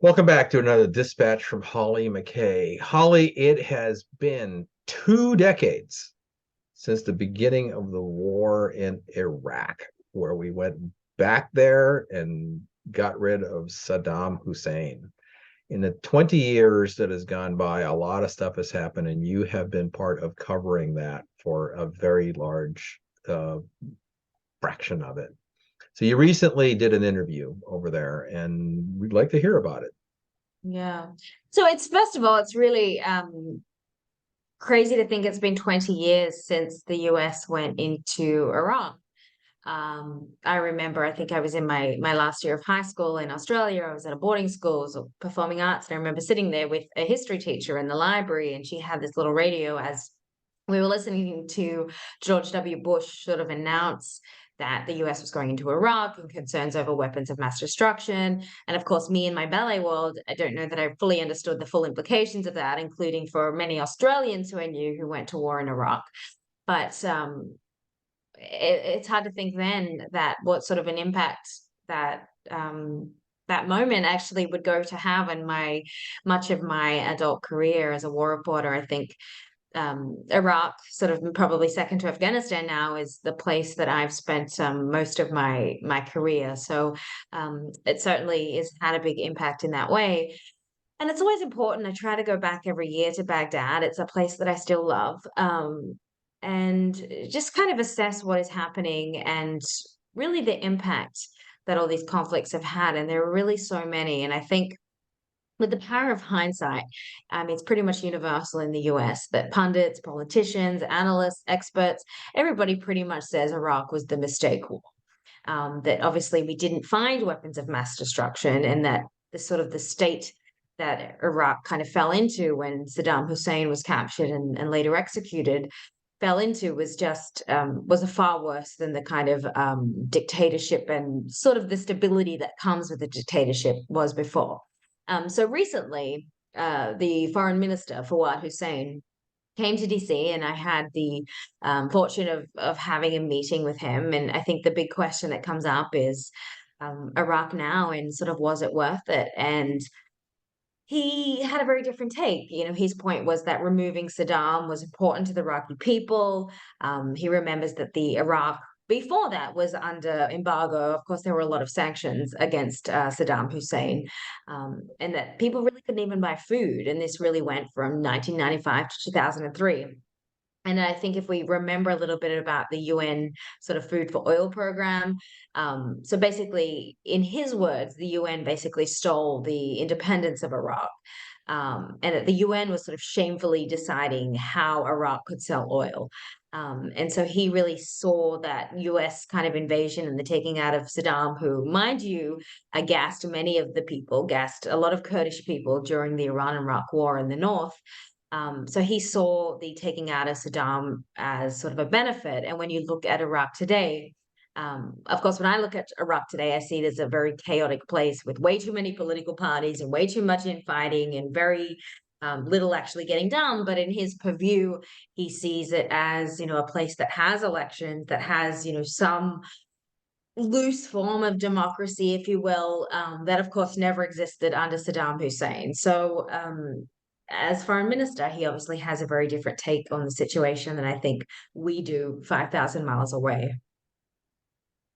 Welcome back to another dispatch from Hollie McKay. Hollie, it has been 2 decades since the beginning of the war in Iraq, where we went back there and got rid of Saddam Hussein. In the 20 years that has gone by, a lot of stuff has happened, and you have been part of covering that for a very large fraction of it. So you recently did an interview over there, and we'd like to hear about it. Yeah. So it's first of all, it's really crazy to think it's been 20 years since the US went into Iraq. I remember, I think I was in my last year of high school in Australia. I was at a boarding school, so performing arts, and I remember sitting there with a history teacher in the library, and she had this little radio as we were listening to George W. Bush sort of announce that the US was going into Iraq and concerns over weapons of mass destruction. And of course, me in my ballet world, I don't know that I fully understood the full implications of that, including for many Australians who I knew who went to war in Iraq. But it's hard to think then that what sort of an impact that that moment actually would go to have in my much of my adult career as a war reporter. I think Iraq, sort of probably second to Afghanistan now, is the place that I've spent most of my career. So it certainly has had a big impact in that way. And it's always important. I try to go back every year to Baghdad. It's a place that I still love. And just kind of assess what is happening and really the impact that all these conflicts have had. And there are really so many. And I think with the power of hindsight, it's pretty much universal in the US that pundits, politicians, analysts, experts, everybody pretty much says Iraq was the mistake war. That obviously we didn't find weapons of mass destruction, and that the sort of the state that Iraq kind of fell into when Saddam Hussein was captured and later executed fell into was just was a far worse than the kind of dictatorship and sort of the stability that comes with the dictatorship was before. So recently, the foreign minister, Fawad Hussein, came to DC, and I had the fortune of having a meeting with him. And I think the big question that comes up is Iraq now, and sort of was it worth it? And he had a very different take. You know, his point was that removing Saddam was important to the Iraqi people. He remembers that the Iraq before that was under embargo. Of course, there were a lot of sanctions against Saddam Hussein, and that people really couldn't even buy food. And this really went from 1995 to 2003. And I think if we remember a little bit about the UN sort of food for oil program, so basically, in his words, the UN basically stole the independence of Iraq. And that the UN was sort of shamefully deciding how Iraq could sell oil. And so he really saw that US kind of invasion and the taking out of Saddam, who, mind you, gassed many of the people, gassed a lot of Kurdish people during the Iran-Iraq war in the north. So he saw the taking out of Saddam as sort of a benefit. And when you look at Iraq today, of course, when I look at Iraq today, I see it as a very chaotic place with way too many political parties and way too much infighting and very little actually getting done. But in his purview, he sees it as, you know, a place that has elections, that has, you know, some loose form of democracy, if you will, that of course never existed under Saddam Hussein. So as foreign minister, he obviously has a very different take on the situation than I think we do 5,000 miles away.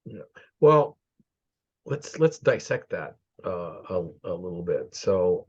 Yeah. Well, let's dissect that a little bit. So,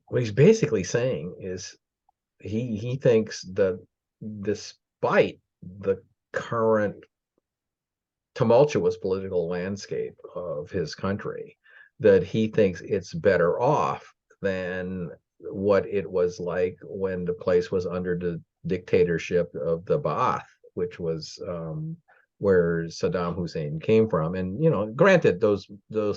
what he's basically saying is he thinks that despite the current tumultuous political landscape of his country, that he thinks it's better off than what it was like when the place was under the dictatorship of the Baath, which was where Saddam Hussein came from. And you know, granted, those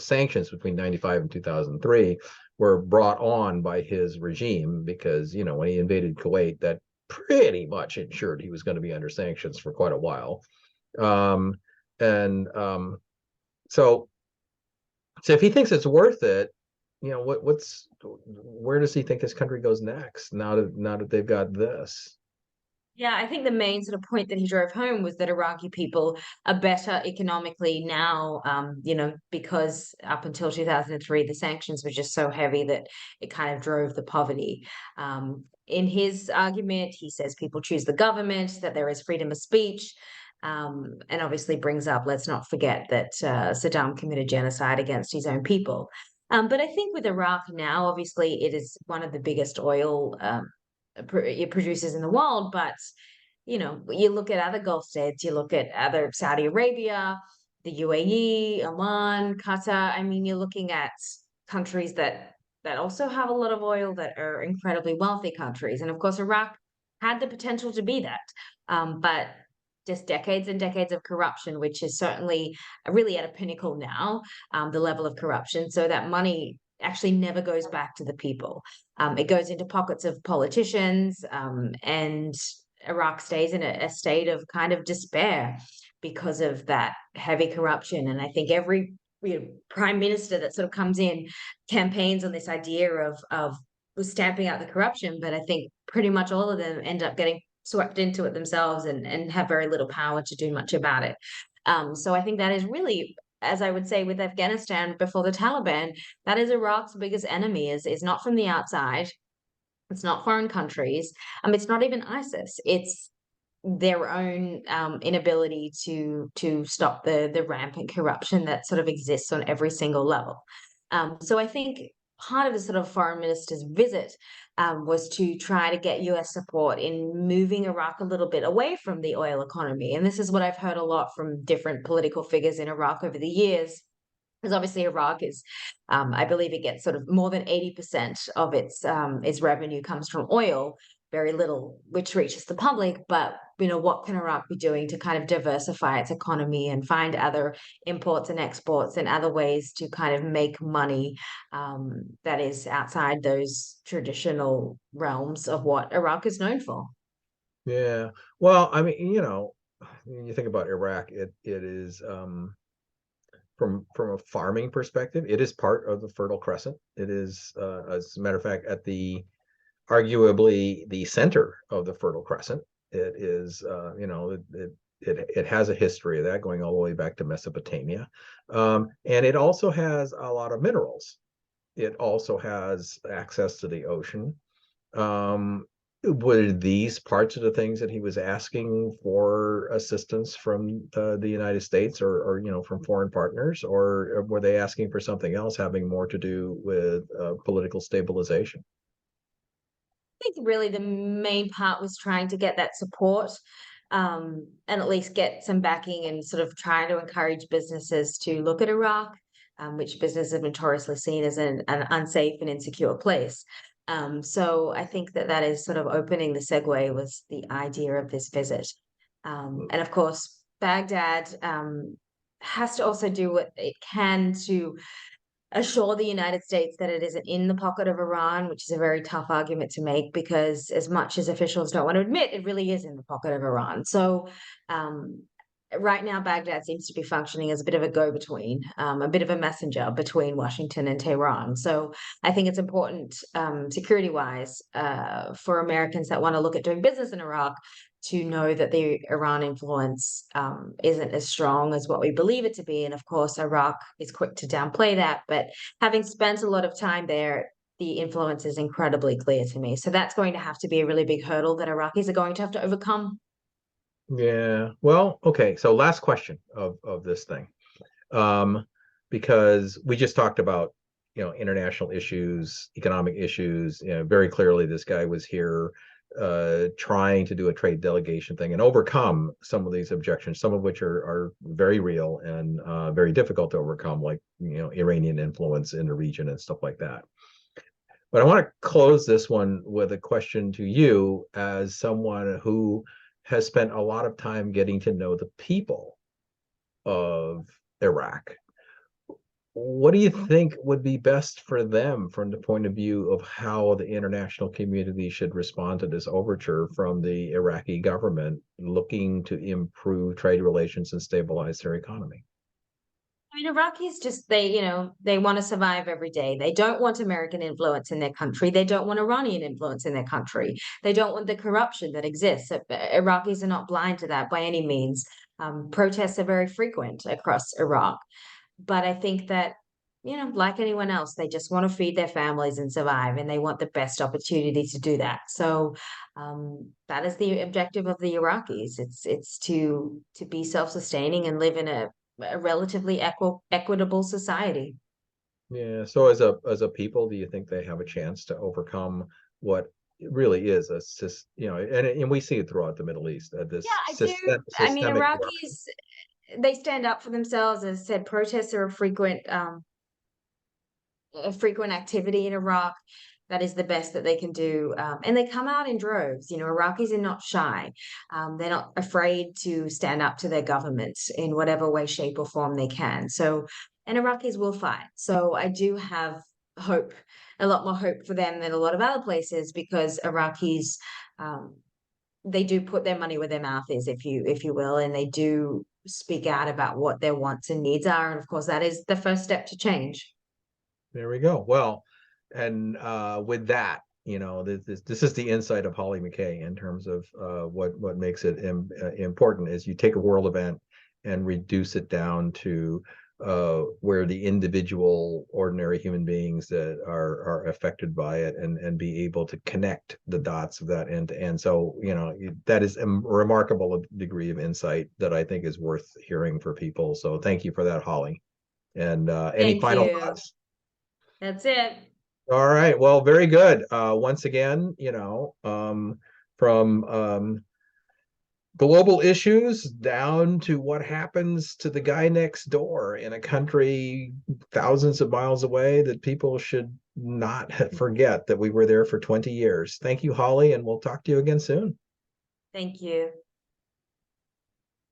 sanctions between 95 and 2003 were brought on by his regime because, you know, when he invaded Kuwait, that pretty much ensured he was going to be under sanctions for quite a while. Um, and so so if he thinks it's worth it, you know, where does he think his country goes next now that they've got this? Yeah, I think the main sort of point that he drove home was that Iraqi people are better economically now, because up until 2003, the sanctions were just so heavy that it kind of drove the poverty. In his argument, he says people choose the government, that there is freedom of speech, and obviously brings up, let's not forget that Saddam committed genocide against his own people. But I think with Iraq now, obviously, it is one of the biggest oil it produces in the world. But you look at other Gulf states, you look at other Saudi Arabia, the UAE, Oman, Qatar. I mean, you're looking at countries that also have a lot of oil, that are incredibly wealthy countries, and of course, Iraq had the potential to be that, but just decades and decades of corruption, which is certainly really at a pinnacle now, the level of corruption, so that money actually never goes back to the people. It goes into pockets of politicians, and Iraq stays in a state of kind of despair because of that heavy corruption. And I think every prime minister that sort of comes in campaigns on this idea of stamping out the corruption, but I think pretty much all of them end up getting swept into it themselves, and have very little power to do much about it. So I think that is really, as I would say with Afghanistan before the Taliban, that is Iraq's biggest enemy, is not from the outside. It's not foreign countries. It's not even ISIS. It's their own inability to stop the rampant corruption that sort of exists on every single level. So I think part of the sort of foreign minister's visit was to try to get US support in moving Iraq a little bit away from the oil economy. And this is what I've heard a lot from different political figures in Iraq over the years, because obviously Iraq is, I believe it gets sort of more than 80% of its revenue comes from oil, very little which reaches the public. But what can Iraq be doing to kind of diversify its economy and find other imports and exports and other ways to kind of make money, that is outside those traditional realms of what Iraq is known for. Yeah. Well, I mean, when you think about Iraq, it is from a farming perspective, it is part of the Fertile Crescent. It is, as a matter of fact, at the arguably the center of the Fertile Crescent. It is, it has a history of that going all the way back to Mesopotamia, and it also has a lot of minerals. It also has access to the ocean. Were these parts of the things that he was asking for assistance from the United States, or from foreign partners, or were they asking for something else having more to do with political stabilization? Think really the main part was trying to get that support, and at least get some backing, and sort of trying to encourage businesses to look at Iraq, which businesses are notoriously seen as an unsafe and insecure place. So I think that is sort of opening the segue, was the idea of this visit. And of course, Baghdad has to also do what it can to assure the United States that it isn't in the pocket of Iran, which is a very tough argument to make, because as much as officials don't want to admit, it really is in the pocket of Iran. So um, right now, Baghdad seems to be functioning as a bit of a go-between, a bit of a messenger between Washington and Tehran. So I think it's important, security-wise, for Americans that want to look at doing business in Iraq, to know that the Iran influence isn't as strong as what we believe it to be. And of course, Iraq is quick to downplay that. But having spent a lot of time there, the influence is incredibly clear to me. So that's going to have to be a really big hurdle that Iraqis are going to have to overcome. Yeah. Well, okay. So last question of this thing, um, because we just talked about international issues, economic issues. Very clearly, this guy was here trying to do a trade delegation thing and overcome some of these objections, some of which are very real and very difficult to overcome, like Iranian influence in the region and stuff like that. But I want to close this one with a question to you, as someone who has spent a lot of time getting to know the people of Iraq. What do you think would be best for them from the point of view of how the international community should respond to this overture from the Iraqi government looking to improve trade relations and stabilize their economy? I mean, Iraqis just they want to survive every day. They don't want American influence in their country. They don't want Iranian influence in their country. They don't want the corruption that exists. Iraqis are not blind to that by any means. Protests are very frequent across Iraq, but I think that like anyone else, they just want to feed their families and survive, and they want the best opportunity to do that. So that is the objective of the Iraqis. It's to be self-sustaining and live in a relatively equitable society. Yeah. So as a people, do you think they have a chance to overcome what really is a and we see it throughout the Middle East, Yeah, this I do. I mean, systemic corruption. Iraqis, they stand up for themselves. As I said, protests are a frequent activity in Iraq. That is the best that they can do. And they come out in droves. Iraqis are not shy. They're not afraid to stand up to their government in whatever way, shape, or form they can. So, and Iraqis will fight. So I do have hope, a lot more hope for them than a lot of other places, because Iraqis, um, they do put their money where their mouth is, if you will, and they do speak out about what their wants and needs are. And of course, that is the first step to change. There we go. Well, and with that, this is the insight of Holly McKay in terms of what makes it important is you take a world event and reduce it down to where the individual ordinary human beings that are affected by it and be able to connect the dots of that end to end. So, that is a remarkable degree of insight that I think is worth hearing for people. So thank you for that, Holly. And any Thank final you. thoughts? That's it. All right. Well, very good. Once again, from global issues down to what happens to the guy next door in a country thousands of miles away that people should not forget that we were there for 20 years. Thank you, Holly, and we'll talk to you again soon. Thank you.